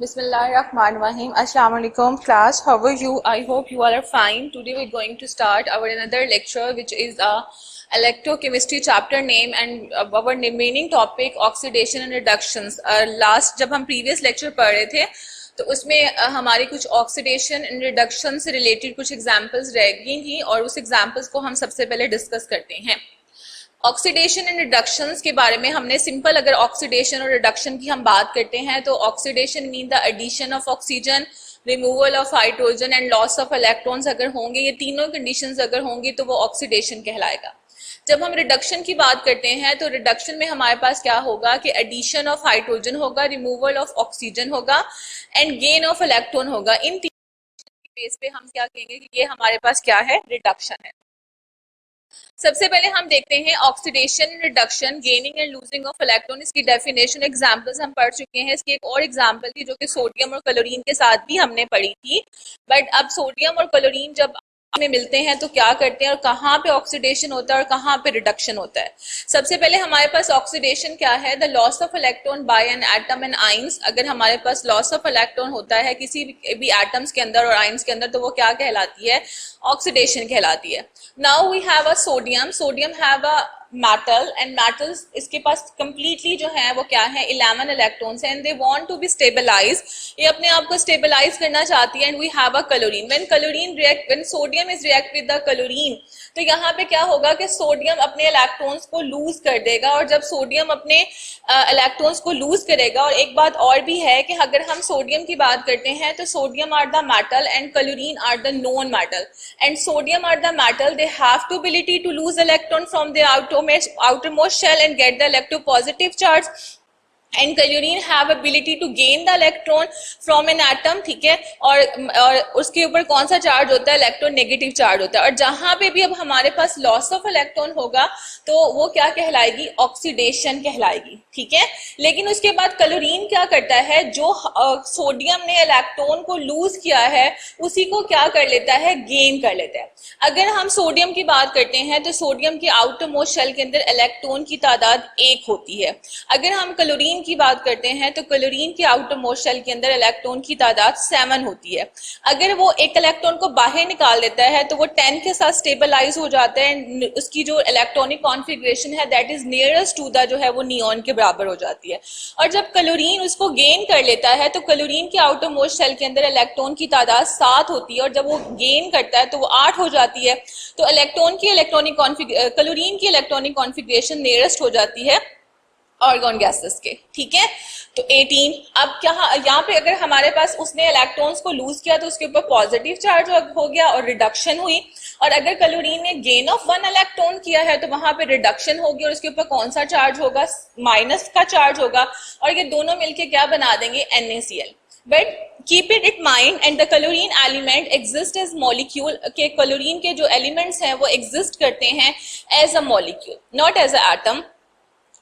Bismillahirrahmanirrahim. Assalamu alaikum class. How are you? I hope you all are fine. Today we're going to start our another lecture which is a electrochemistry chapter name and our remaining topic oxidation and reductions. Last जब हम previous lecture पढ़ रहे थे तो उसमें हमारी कुछ oxidation and reduction से रिलेटेड कुछ एग्जांपल्स रह गई थी और उस एग्जांपल्स को हम सबसे पहले डिस्कस करते हैं। ऑक्सीडेशन एंड रिडक्शंस के बारे में हमने सिंपल अगर ऑक्सीडेशन और रिडक्शन की हम बात करते हैं तो oxidation mean the addition of oxygen, removal of hydrogen and loss of electrons अगर होंगे, ये तीनों कंडीशंस अगर होंगी तो वो ऑक्सीडेशन कहलाएगा। जब हम रिडक्शन की बात करते हैं तो रिडक्शन में हमारे पास क्या होगा कि एडिशन ऑफ हाइड्रोजन होगा, रिमूवल ऑफ ऑक्सीजन होगा एंड गेन ऑफ इलेक्ट्रॉन होगा। इन तीन बेस पे हम क्या कहेंगे कि ये हमारे पास क्या है, रिडक्शन है। सबसे पहले हम देखते हैं oxidation reduction, gaining and losing of electron. इसकी डेफिनेशन एग्जांपल्स हम पढ़ चुके हैं। इसकी एक और एग्जांपल थी जो कि सोडियम और क्लोरीन के साथ भी हमने पढ़ी थी। बट अब सोडियम और क्लोरीन जब में मिलते हैं तो क्या करते हैं और कहाँ पे ऑक्सीडेशन होता है और कहाँ पे रिडक्शन होता है। सबसे पहले हमारे पास ऑक्सीडेशन क्या है, the loss of electron by an atom and ions. अगर हमारे पास लॉस ऑफ इलेक्ट्रॉन होता है किसी भी एटम्स के अंदर और आइंस के अंदर तो वो क्या कहलाती है, ऑक्सीडेशन कहलाती है। Now we have a sodium, sodium have a metal and metals इसके पास कंप्लीटली जो है वो क्या है, 11 electrons and they want to be stabilize, ये अपने आप को स्टेबलाइज करना चाहती है। And we have a chlorine, when sodium is react with the chlorine तो यहाँ पे क्या होगा कि सोडियम अपने इलेक्ट्रॉन्स को लूज कर देगा और जब सोडियम अपने इलेक्ट्रॉन्स को लूज करेगा, और एक बात और भी है कि अगर हम सोडियम की बात करते हैं तो sodium are the metal and chlorine are the non metal and sodium are the metal, they have to ability to lose electron from the outermost shell and get the electropositive charge and chlorine have ability to gain the electron from an atom, ठीक है। और उसके ऊपर कौन सा charge होता है, electronegative charge होता है। और जहां पे भी अब हमारे पास लॉस ऑफ इलेक्ट्रॉन होगा तो वो क्या कहलाएगी, ऑक्सीडेशन कहलाएगी, ठीक है। लेकिन उसके बाद क्लोरीन क्या करता है, जो सोडियम ने इलेक्ट्रॉन को लूज किया है उसी को क्या कर लेता है, गेन कर लेता है। अगर हम सोडियम की बात करते हैं तो सोडियम के आउटर मोस्ट शेल के अंदर इलेक्ट्रॉन की तादाद 1 होती है। अगर हम क्लोरीन की बात करते हैं तो क्लोरीन के आउटर मोस्ट शेल के अंदर इलेक्ट्रॉन की तादाद 7 होती है। अगर वो एक इलेक्ट्रॉन को बाहर निकाल देता है तो वो 10 के साथ स्टेबलाइज हो जाता है, उसकी जो इलेक्ट्रॉनिक कॉन्फ़िगरेशन है that is nearest to the जो है वो नियॉन के बराबर हो जाती है। और जब क्लोरीन उसको गेन कर लेता है तो क्लोरीन के आउटर मोस्ट शेल के अंदर इलेक्ट्रॉन की तादाद 7 होती है और जब वो गेन करता है तो वो 8 हो जाती है। तो क्लोरीन की इलेक्ट्रॉनिक कॉन्फ़िगरेशन नियरेस्ट हो जाती है ऑर्गन गैसेस के, ठीक है। तो 18, अब क्या यहाँ पे अगर हमारे पास उसने इलेक्ट्रॉन्स को लूज किया तो उसके ऊपर पॉजिटिव चार्ज हो गया और रिडक्शन हुई। और अगर क्लोरीन ने गेन ऑफ 1 इलेक्ट्रॉन किया है तो वहां पे रिडक्शन होगी और उसके ऊपर कौन सा चार्ज होगा, माइनस का चार्ज होगा। और ये दोनों मिलके क्या बना देंगे, NaCl। But keep it mind and the chlorine element exist as molecule, के क्लोरीन के जो एलिमेंट्स हैं वो एग्जिस्ट करते हैं as a molecule, not as a atom,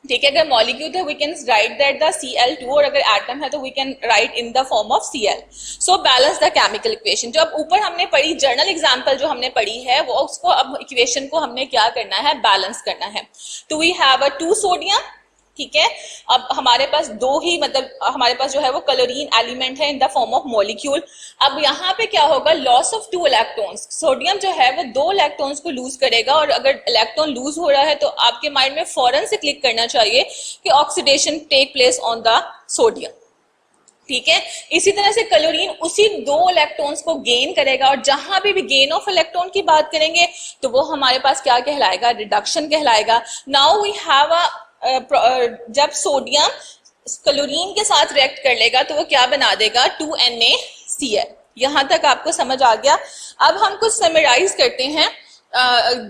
ठीक है। अगर मॉलिक्यूल है we can write that the Cl2 और अगर एटम है तो we can write in the form of Cl। So balance the chemical equation. जो अब ऊपर हमने पढ़ी जर्नल एग्जांपल जो हमने पढ़ी है वो उसको अब इक्वेशन को हमने क्या करना है, बैलेंस करना है। तो वी हैव अ 2 सोडियम, ठीक है। अब हमारे पास दो ही मतलब हमारे पास जो है वो क्लोरीन एलिमेंट है इन द फॉर्म ऑफ मॉलिक्यूल। अब यहाँ पे क्या होगा, लॉस ऑफ 2 इलेक्ट्रॉन्स, सोडियम जो है वो 2 इलेक्ट्रॉन्स को लूज करेगा और अगर इलेक्ट्रॉन लूज हो रहा है तो आपके माइंड में फौरन से क्लिक करना चाहिए कि oxidation take place on the sodium, ठीक है। इसी तरह से क्लोरीन उसी 2 इलेक्ट्रॉन्स को गेन करेगा और जहां भी गेन ऑफ इलेक्ट्रॉन की बात करेंगे तो वो हमारे पास क्या कहलाएगा, रिडक्शन कहलाएगा। नाउ वी हैव अ जब सोडियम क्लोरीन के साथ रिएक्ट कर लेगा तो वो क्या बना देगा, 2NaCl। यहां तक आपको समझ आ गया। अब हम कुछ समराइज करते हैं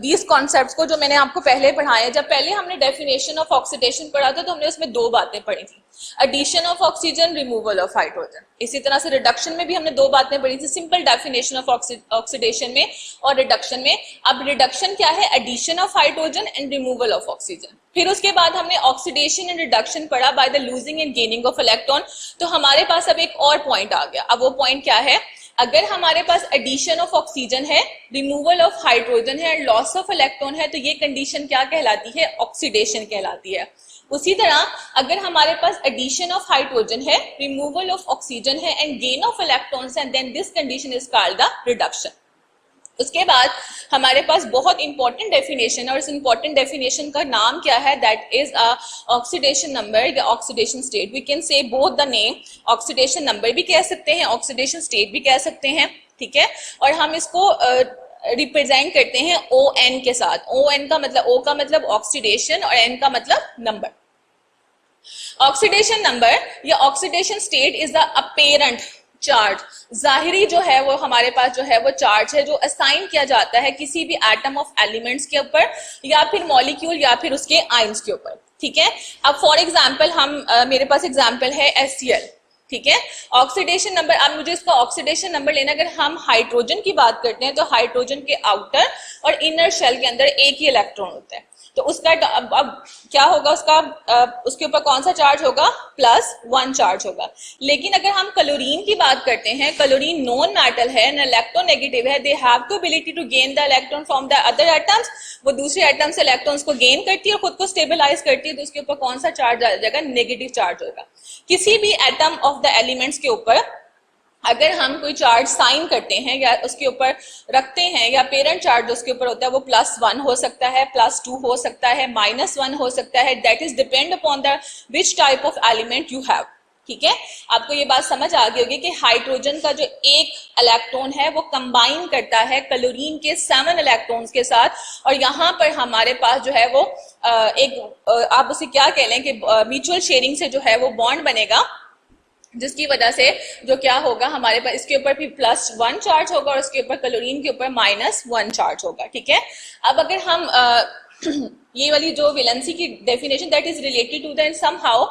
दीज कॉन्सेप्ट्स को जो मैंने आपको पहले पढ़ाए। जब पहले हमने डेफिनेशन ऑफ ऑक्सीडेशन पढ़ा था तो हमने उसमें 2 बातें पढ़ी थी, addition of oxygen, removal of hydrogen. इसी तरह से रिडक्शन में भी हमने 2 बातें पढ़ी थी, सिंपल डेफिनेशन ऑफ ऑक्सीडेशन में और रिडक्शन में। अब रिडक्शन क्या है, addition of hydrogen and removal of oxygen. फिर उसके बाद हमने ऑक्सीडेशन एंड रिडक्शन पढ़ा by the losing and gaining of electron. तो हमारे पास अब एक और पॉइंट आ गया। अब वो पॉइंट क्या है, अगर हमारे पास एडिशन ऑफ ऑक्सीजन है, रिमूवल ऑफ हाइड्रोजन है, लॉस ऑफ इलेक्ट्रॉन है, तो ये कंडीशन क्या कहलाती है? ऑक्सीडेशन कहलाती है। उसी तरह अगर हमारे पास एडिशन ऑफ हाइड्रोजन है, रिमूवल ऑफ ऑक्सीजन है and gain of electrons and then this condition is called the reduction. उसके बाद हमारे पास बहुत इंपॉर्टेंट डेफिनेशन है और इस इंपॉर्टेंट डेफिनेशन का नाम क्या है? दैट इज ऑक्सीडेशन नंबर या oxidation state. We can say both the name, oxidation number भी कह सकते हैं, ऑक्सीडेशन स्टेट भी कह सकते हैं, ठीक है। और हम इसको रिप्रेजेंट करते हैं ON के साथ। ON का मतलब, O का मतलब ऑक्सीडेशन और N का मतलब नंबर। ऑक्सीडेशन नंबर या oxidation state is the apparent charge, जाहिरी जो है वो हमारे पास जो है वो चार्ज है जो असाइन किया जाता है किसी भी एटम ऑफ एलिमेंट्स के ऊपर या फिर मॉलिक्यूल या फिर उसके आयंस के ऊपर, ठीक है। अब फॉर एग्जांपल हम मेरे पास एग्जांपल है HCl, ठीक है। ऑक्सीडेशन नंबर, अब मुझे इसका ऑक्सीडेशन नंबर लेना, अगर हम हाइड्रोजन की बात करते हैं तो हाइड्रोजन के आउटर और इनर शेल के अंदर एक ही इलेक्ट्रॉन होता है, तो उसका अब क्या होगा? उसके ऊपर कौन सा चार्ज होगा? +1 चार्ज होगा। लेकिन अगर हम क्लोरीन की बात करते हैं, क्लोरीन नॉन मेटल है, इलेक्ट्रोनेगेटिव है, they have to ability to gain the electron from the other atoms, वो दूसरे एटम से इलेक्ट्रॉन्स को गेन करती है और खुद को स्टेबलाइज करती है, तो उसके ऊपर कौन सा चार्ज आ जाएगा? नेगेटिव चार्ज होगा। किसी भी एटम ऑफ द एलिमेंट्स के ऊपर अगर हम कोई चार्ज साइन करते हैं या उसके ऊपर रखते हैं, या पेरेंट चार्ज उसके ऊपर होता है वो +1 हो सकता है, +2 हो सकता है, -1 हो सकता है, that is depend upon the which type of element you have, ठीक है। आपको ये बात समझ आ गई होगी कि हाइड्रोजन का जो एक इलेक्ट्रॉन है वो कंबाइन करता है क्लोरीन के 7 इलेक्ट्रॉन्स के साथ, और यहाँ पर हमारे पास जो है वो आप उसे क्या कह लें कि म्यूचुअल शेयरिंग से जो है वो बॉन्ड बनेगा, जिसकी वजह से जो क्या होगा हमारे पास इसके ऊपर भी +1 चार्ज होगा और इसके ऊपर क्लोरीन के ऊपर -1 चार्ज होगा, ठीक है। अब अगर हम ये वाली जो वैलेंसी की definition, that is related to the somehow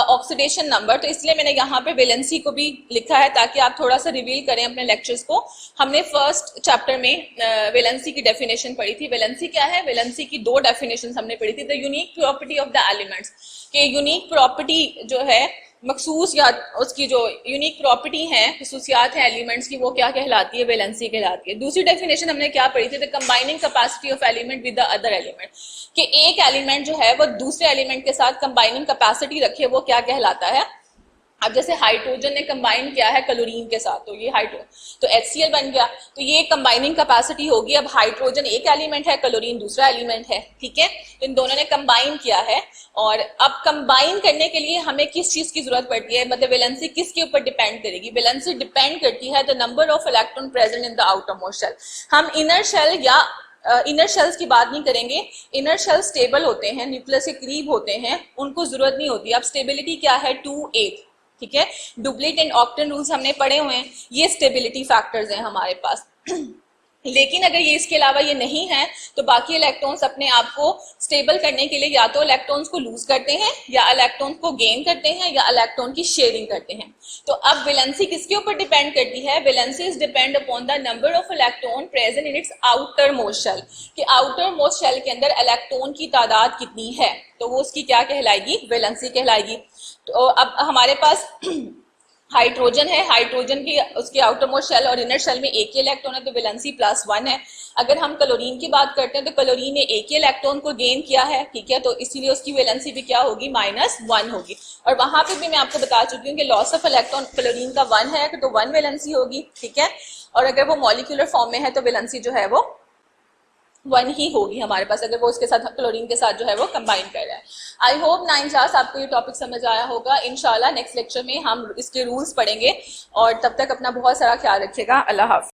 oxidation number, तो इसलिए मैंने यहाँ पे वैलेंसी को भी लिखा है ताकि आप थोड़ा सा रिवील करें अपने लेक्चर्स को। हमने फर्स्ट चैप्टर में वैलेंसी की डेफिनेशन पढ़ी थी। वैलेंसी क्या है? वैलेंसी की 2 डेफिनेशन हमने पढ़ी थी। The unique property of the elements, के यूनिक प्रॉपर्टी जो है मखसूस या उसकी जो यूनिक प्रॉपर्टी है, खसूसियात है एलिमेंट्स की, वो क्या कहलाती है? वैलेंसी कहलाती है। दूसरी डेफिनेशन हमने क्या पढ़ी थी? The combining capacity of element with the other element, कि एक एलिमेंट जो है वो दूसरे एलिमेंट के साथ कंबाइनिंग कैपेसिटी रखे, वो क्या कहलाता है? अब जैसे हाइड्रोजन ने कंबाइन किया है क्लोरीन के साथ, तो ये तो HCl बन गया, तो ये कंबाइनिंग कैपेसिटी होगी। अब हाइड्रोजन एक एलिमेंट है, क्लोरीन दूसरा एलिमेंट है, ठीक है। तो इन दोनों ने कंबाइन किया है, और अब कंबाइन करने के लिए हमें किस चीज की जरूरत पड़ती है? मतलब वैलेंसी किसके ऊपर डिपेंड करेगी? वैलेंसी डिपेंड करती है the number of electron present in the outermost shell. हम इनर शेल या इनर शेल्स की बात नहीं करेंगे। इनर शेल स्टेबल होते हैं, न्यूक्लियस के करीब होते हैं, उनको जरूरत नहीं होती। अब स्टेबिलिटी क्या है? 2-8, ठीक है। डुप्लेट एंड ऑक्टेन रूल्स हमने पढ़े हुए हैं, ये स्टेबिलिटी फैक्टर्स हैं हमारे पास। लेकिन अगर ये इसके अलावा ये नहीं है तो बाकी इलेक्ट्रॉन्स अपने आप को स्टेबल करने के लिए या तो इलेक्ट्रॉन्स को लूज करते हैं या इलेक्ट्रॉन्स को गेन करते हैं या इलेक्ट्रॉन की शेयरिंग करते हैं। तो अब वैलेंसी किसके ऊपर डिपेंड करती है? Valency is depend upon the number of electron present in its outer most shell, कि आउटर मोस्ट शेल के अंदर इलेक्ट्रॉन की तादाद कितनी है, तो वो उसकी क्या कहलाएगी? वैलेंसी कहलाएगी। तो अब हमारे पास हाइड्रोजन है, हाइड्रोजन की उसके आउटर मोस्ट शेल और इनर शेल में एक ही इलेक्ट्रॉन है, तो वैलेंसी +1 है। अगर हम क्लोरीन की बात करते हैं तो क्लोरीन ने एक ही इलेक्ट्रॉन को गेन किया है, ठीक है, तो इसीलिए उसकी वैलेंसी भी क्या होगी? -1 होगी। और वहां पे भी मैं आपको बता चुकी हूँ कि लॉस ऑफ इलेक्ट्रॉन क्लोरीन का 1 है, तो 1 वैलेंसी होगी, ठीक है। और अगर वो मॉलिक्यूलर फॉर्म में है तो वैलेंसी जो है वो 1 ही होगी हमारे पास, अगर वो उसके साथ क्लोरीन के साथ जो है वो कंबाइन कर रहा है। आई होप 9th क्लास आपको ये टॉपिक समझ आया होगा। इंशाल्लाह नेक्स्ट लेक्चर में हम इसके रूल्स पढ़ेंगे, और तब तक अपना बहुत सारा ख्याल रखिएगा। अल्लाह हाफ़िज़।